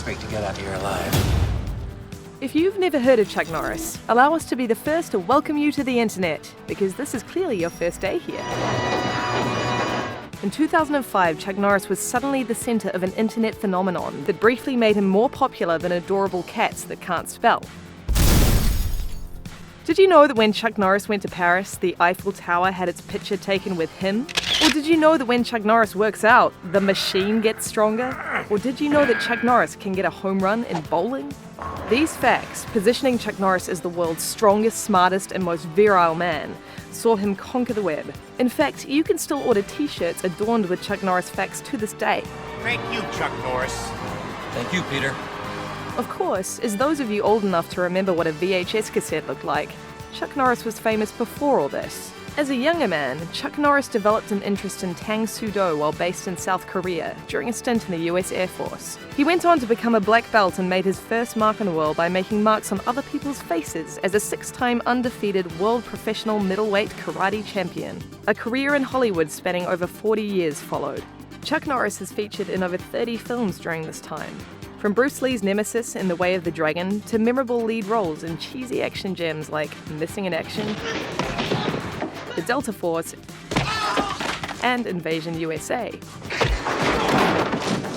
Great to get out here alive. If you've never heard of Chuck Norris, allow us to be the first to welcome you to the internet, because this is clearly your first day here. In 2005, Chuck Norris was suddenly the center of an internet phenomenon that briefly made him more popular than adorable cats that can't spell. Did you know that when Chuck Norris went to Paris, the Eiffel Tower had its picture taken with him? Or did you know that when Chuck Norris works out, the machine gets stronger? Or did you know that Chuck Norris can get a home run in bowling? These facts, positioning Chuck Norris as the world's strongest, smartest, and most virile man, saw him conquer the web. In fact, you can still order t-shirts adorned with Chuck Norris facts to this day. Thank you, Chuck Norris. Thank you, Peter. Of course, as those of you old enough to remember what a VHS cassette looked like, Chuck Norris was famous before all this. As a younger man, Chuck Norris developed an interest in Tang Soo Do while based in South Korea during a stint in the US Air Force. He went on to become a black belt and made his first mark in the world by making marks on other people's faces as a 6-time undefeated world professional middleweight karate champion. A career in Hollywood spanning over 40 years followed. Chuck Norris is featured in over 30 films during this time. From Bruce Lee's nemesis in The Way of the Dragon to memorable lead roles in cheesy action gems like Missing in Action, The Delta Force, and Invasion USA.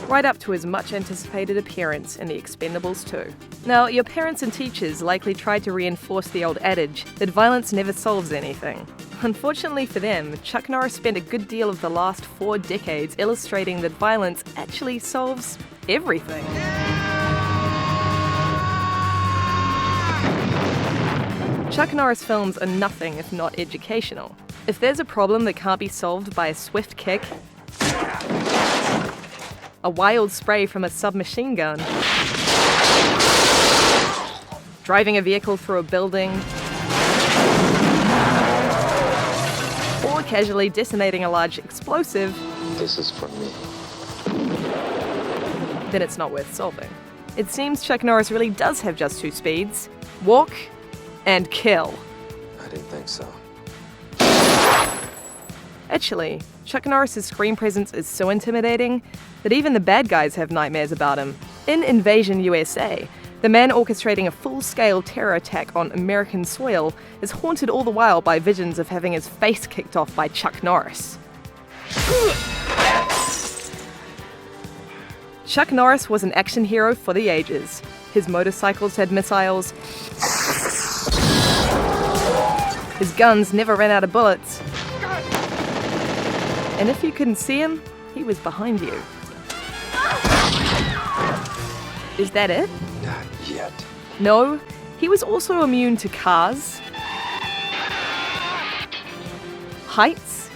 Right up to his much-anticipated appearance in The Expendables 2. Now, your parents and teachers likely tried to reinforce the old adage that violence never solves anything. Unfortunately for them, Chuck Norris spent a good deal of the last 4 decades illustrating that violence actually solves everything. Chuck Norris films are nothing if not educational. If there's a problem that can't be solved by a swift kick, a wild spray from a submachine gun, driving a vehicle through a building, or casually detonating a large explosive, This is for me. then it's not worth solving. It seems Chuck Norris really does have just 2 speeds: walk and kill. I didn't think so. Actually, Chuck Norris's screen presence is so intimidating that even the bad guys have nightmares about him. In Invasion USA, the man orchestrating a full-scale terror attack on American soil is haunted all the while by visions of having his face kicked off by Chuck Norris. Chuck Norris was an action hero for the ages. His motorcycles had missiles. His guns never ran out of bullets. And if you couldn't see him, he was behind you. Is that it? Not yet. No, he was also immune to cars, heights,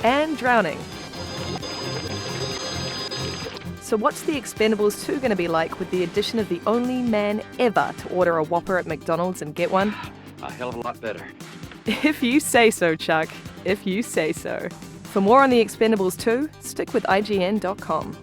and drowning. So what's The Expendables 2 going to be like with the addition of the only man ever to order a Whopper at McDonald's and get one? A hell of a lot better. If you say so, Chuck. If you say so. For more on The Expendables 2, stick with IGN.com.